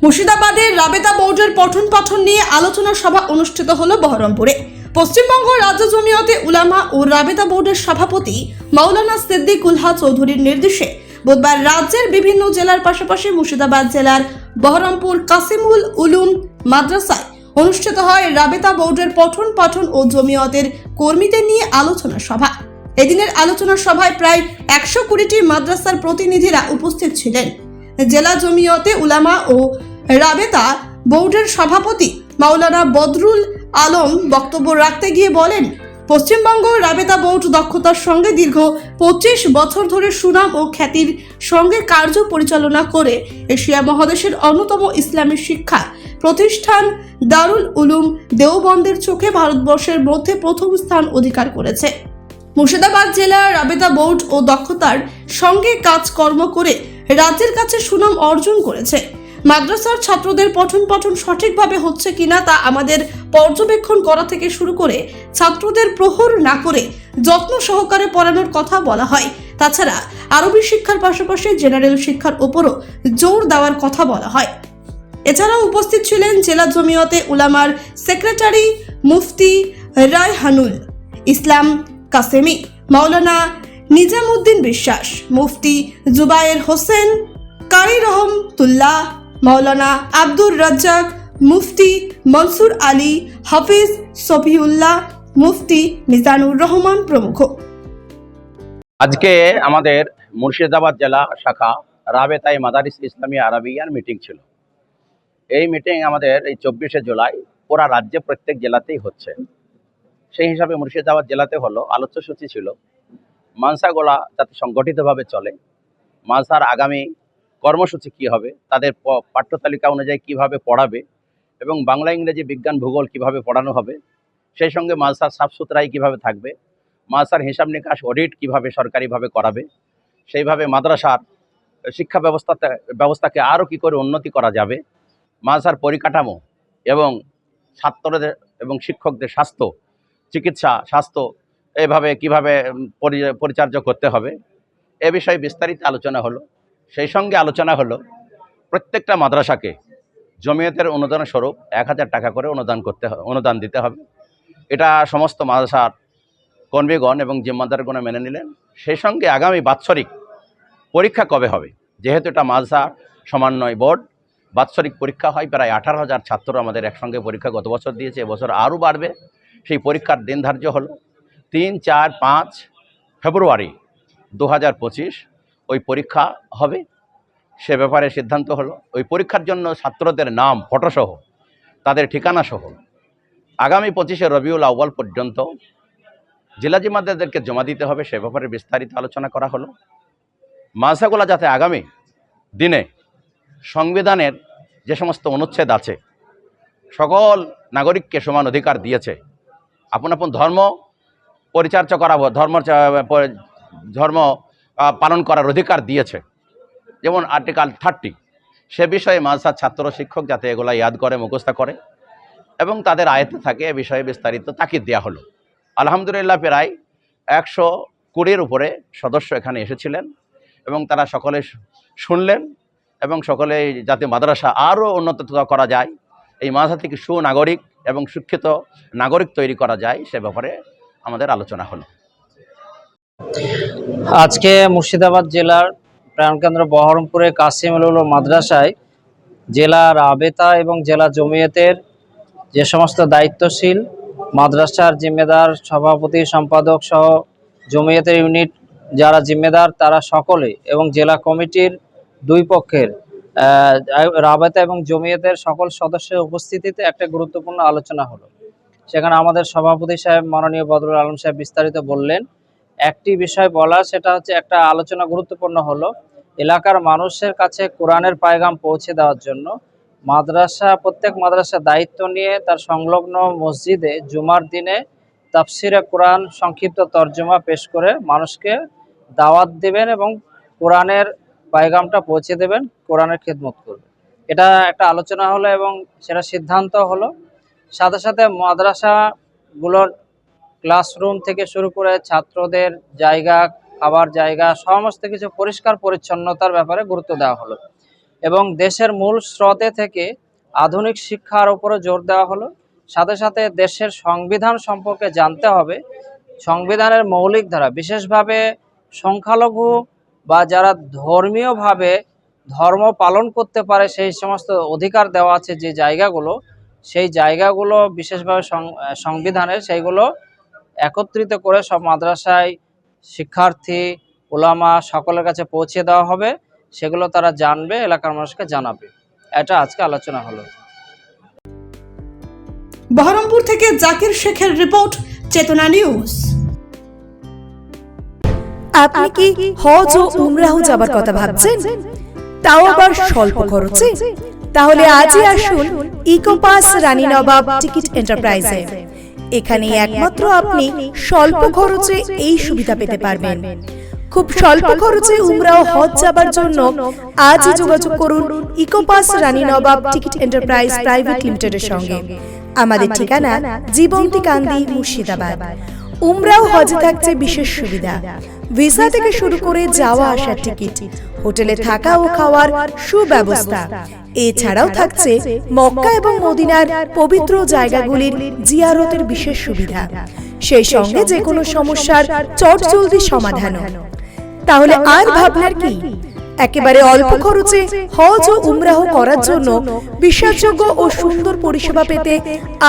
মুর্শিদাবাদের রাবেতা বোর্ডের পঠন পাঠন নিয়ে আলোচনা সভা অনুষ্ঠিত হলো বহরমপুরে। পশ্চিমবঙ্গ রাজ্য জমিয়তে উলামা ও রাবেতা বোর্ডের সভাপতি মাওলানা সিদ্দিকুল্লাহ চৌধুরীর নির্দেশে বুধবার রাজ্যের বিভিন্ন জেলার পাশাপাশি মুর্শিদাবাদ জেলার বহরমপুর কাসিমুল উলুম মাদ্রাসায় অনুষ্ঠিত হয় রাবেতা বোর্ডের পঠন পাঠন ও জমিয়তের কর্মীদের নিয়ে আলোচনা সভা। এদিনের আলোচনা সভায় প্রায় 120টি মাদ্রাসার প্রতিনিধিরা উপস্থিত ছিলেন। জেলা জমিয়তে উলামা ও রাবেতা বোর্ডের সভাপতি মাওলানা বদরুল আলম বক্তব্য রাখতে গিয়ে বলেন, পশ্চিমবঙ্গ রাবেতা বোর্ড দক্ষতার সঙ্গে দীর্ঘ 25 বছর ধরে সুনাম ও খ্যাতির সঙ্গে কার্য পরিচালনা করে এশিয়া মহাদেশের অন্যতম ইসলামী শিক্ষা প্রতিষ্ঠান দারুল উলুম দেওবন্দের চোখে ভারতবর্ষের মধ্যে প্রথম স্থান অধিকার করেছে। মুর্শিদাবাদ জেলা রাবেতা বোর্ড ও দক্ষতার সঙ্গে কাজকর্ম করে রাজ্যের কাছে সুনাম অর্জন করেছে। মাদ্রাসার ছাত্রদের পঠন পাঠন সঠিকভাবে হচ্ছে কিনা তা আমাদের পর্যবেক্ষণ করা থেকে শুরু করে ছাত্রদের প্রহর না করে যত্ন সহকারে পড়ানোর কথা বলা হয়। তাছাড়া আরবি শিক্ষার পাশাপাশি জেনারেল শিক্ষার উপরও জোর দেওয়ার কথা বলা হয়। এছাড়াও উপস্থিত ছিলেন জেলা জমিয়তে উলামার সেক্রেটারি মুফতি রায়হানুল ইসলাম কাসেমি, মাওলানা নিজামুদ্দিন বিশ্বাস, মুফতি জুবায়ের হোসেন কারি রহমতুল্লাহ, মাওলানা আব্দুর রাজ্জাক, মুফতি মনসুর আলী, হাফিজ সফিউল্লাহ, মুফতি মিজানুর রহমান প্রমুখ। আজকে আমাদের মুর্শিদাবাদ জেলা শাখা রাবেতায়ে মাদারিস ইসলামী আরাবিয়ার মিটিং ছিল। এই মিটিং আমাদের এই 24শে জুলাই পুরা রাজ্যে প্রত্যেক জেলাতেই হচ্ছে। সেই হিসাবে মুর্শিদাবাদ জেলাতে হলো আলোচ্য সূচি ছিল মানসাগুলা যাতে সংগঠিতভাবে চলে, মানসার আগামী কর্মসূচি কী হবে, তাদের পাঠ্যতালিকা অনুযায়ী কিভাবে পড়াবে এবং বাংলা ইংরেজি বিজ্ঞান ভূগোল কিভাবে পড়ানো হবে, সেই সঙ্গে মানসার সাফ সুতরাই কীভাবে থাকবে, মাদ্রাসার হিসাব নিকাশ অডিট কিভাবে সরকারিভাবে করাবে, সেইভাবে মাদ্রাসার শিক্ষা ব্যবস্থাকে আরও কী করে উন্নতি করা যাবে, মাদ্রাসার পরিকাঠামো এবং ছাত্রদের এবং শিক্ষকদের স্বাস্থ্য, চিকিৎসা, স্বাস্থ্য এভাবে কিভাবে পরিচর্যা করতে হবে, এ বিষয়ে বিস্তারিত আলোচনা হলো। সেই সঙ্গে আলোচনা হলো প্রত্যেকটা মাদ্রাসাকে জমিয়তের অনুদান স্বরূপ 1000 টাকা করে অনুদান দিতে হবে। এটা সমস্ত মাদ্রাসার কর্মীগণ এবং জিম্মাদারগণ মেনে নিলেন। সেই সঙ্গে আগামী বাৎসরিক পরীক্ষা কবে হবে, যেহেতু এটা মাদ্রাসা সমন্বয় বোর্ড, বাৎসরিক পরীক্ষা হয়, প্রায় 18,000 ছাত্র আমাদের একসঙ্গে পরীক্ষা গত বছর দিয়েছে, এবছর আরও বাড়বে। সেই পরীক্ষার দিন ধার্য হলো 3, 4, 5 ফেব্রুয়ারি 2025 ওই পরীক্ষা হবে। সে ব্যাপারে সিদ্ধান্ত হলো ওই পরীক্ষার জন্য ছাত্রদের নাম, ফটোসহ, তাদের ঠিকানাসহ আগামী 25শে রবিউল আউয়াল পর্যন্ত জেলা জিম্মাদারদেরকে জমা দিতে হবে। সে ব্যাপারে বিস্তারিত আলোচনা করা হলো। মাদ্রাসাগুলো যাতে আগামী দিনে সংবিধানের যে সমস্ত অনুচ্ছেদ আছে, সকল নাগরিককে সমান অধিকার দিয়েছে, আপন আপন ধর্ম পরিচর্যা করা, ধর্ম পালন করার অধিকার দিয়েছে, যেমন আর্টিকেল 30, সে বিষয়ে মাদ্রাসার ছাত্র শিক্ষক যাতে এগুলা ইয়াদ করে, মুখস্থ করে এবং তাদের আয়ত্তে থাকে, এ বিষয়ে বিস্তারিত তাকিদ দেওয়া হলো। আলহামদুলিল্লাহ প্রায় 120-এর উপরে সদস্য এখানে এসেছিলেন এবং তারা সকলে শুনলেন এবং সকলে যাতে মাদ্রাসা আরও উন্নত করা যায়, এই মাদ্রাসা থেকে সুনাগরিক এবং শিক্ষিত নাগরিক তৈরি করা যায়, সে ব্যাপারে আমাদের আলোচনা হলো। আজকে মুর্শিদাবাদ জেলার প্রাণকেন্দ্র বহরমপুরে কাসিমুল উলুম মাদ্রাসায় জেলা রাবেতা এবং জেলা জমিয়তের যে সমস্ত দায়িত্বশীল মাদ্রাসার জিম্মেদার, সভাপতি, সম্পাদক সহ জমিয়তের ইউনিট যারা জিম্মেদার তারা সকলে এবং জেলা কমিটির দুই পক্ষের রাবেতা এবং জমিয়তের সকল সদস্যের উপস্থিতিতে একটা গুরুত্বপূর্ণ আলোচনা হলো। সেখানে আমাদের সভাপতি সাহেব মাননীয় বদরুল আলম সাহেব বিস্তারিত বললেন। একটি বিষয় বলা, সেটা হচ্ছে একটা আলোচনা গুরুত্বপূর্ণ হলো এলাকার মানুষের কাছে কোরআনের পায়গাম পৌঁছে দেওয়ার জন্য প্রত্যেক মাদ্রাসা দায়িত্ব নিয়ে তার সংলগ্ন মসজিদে জুমার দিনে তাফসিরে কোরআন সংক্ষিপ্ত তর্জমা পেশ করে মানুষকে দাওয়াত দেবেন এবং কোরআনের পায়গামটা পৌঁছে দেবেন, কোরআনের খেদমত করবেন। এটা একটা আলোচনা হলো এবং সেটা সিদ্ধান্ত হলো। সাথে সাথে মাদ্রাসাগুলোর ক্লাসরুম থেকে শুরু করে ছাত্রদের জায়গা, খাবার জায়গা, সমস্ত কিছু পরিষ্কার পরিচ্ছন্নতার ব্যাপারে গুরুত্ব দেওয়া হলো এবং দেশের মূল স্রোতে থেকে আধুনিক শিক্ষার উপরে জোর দেওয়া হলো। সাথে সাথে দেশের সংবিধান সম্পর্কে জানতে হবে। সংবিধানের মৌলিক ধারা, বিশেষভাবে সংখ্যালঘু বা যারা ধর্মীয়ভাবে ধর্ম পালন করতে পারে সেই সমস্ত অধিকার দেওয়া আছে যে জায়গাগুলো, সেই জায়গাগুলো বিশেষভাবে সংবিধানের সেইগুলো একত্রিত করে সব মাদ্রাসায় শিক্ষার্থী, ওলামা সকলের কাছে পৌঁছে দেওয়া হবে। সেগুলো তারা জানবে, এলাকার মানুষকে জানাবে। এটা আজকে আলোচনা হলো। বহরমপুর থেকে জাকির শেখের রিপোর্ট, চেতনা নিউজ। আপনি কি হজ ও উমরাহ যাবার কথা ভাবছেন, তাও আবার স্বল্প খরচে? তাহলে আজই আসুন ইকোপাস রানী নবাব টিকিট এন্টারপ্রাইজে। এখানে একমাত্র আপনি স্বল্প খরচে এই সুবিধা পেতে পারবেন। খুব স্বল্প খরচে উমরাহ হজ যাবার জন্য আজই যোগাযোগ করুন ইকোপাস রানী নবাব টিকিট এন্টারপ্রাইজ প্রাইভেট লিমিটেডের সঙ্গে। আমাদের ঠিকানা জীবন্তীকান্দি, মুর্শিদাবাদ। উমরাহ হজে থাকছে বিশেষ সুবিধা, ভিসা থেকে শুরু করে যাওয়া আসার টিকিট, হোটেলে থাকা ও খাওয়ার সুব্যবস্থা। এছাড়াও থাকছে মক্কা এবং মদিনার পবিত্র জায়গাগুলির জিয়ারতের বিশেষ সুবিধা, সেই সঙ্গে যে কোনো সমস্যার চটজলদি সমাধানও। তাহলে আর ভাবনার কি? একেবারে অল্প খরচে হজ ও উমরাহ করার জন্য বিশ্বাসযোগ্য ও সুন্দর পরিষেবা পেতে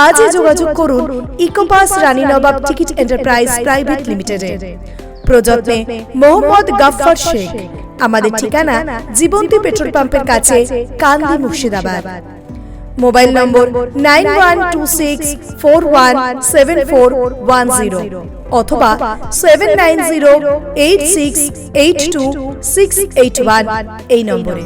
আজই যোগাযোগ করুন ইকোপাস রানী নবাব টিকিট এন্টারপ্রাইজ প্রাইভেট লিমিটেডে। প্রযত্নে মোহাম্মদ গাফফার শেখ। আমাদের ঠিকানা জীবন্তী পেট্রোল পাম্পের কাছে, কান্দি, মুর্শিদাবাদ। মোবাইল নম্বর 9126417410 অথবা 7908682681 এই নম্বরে।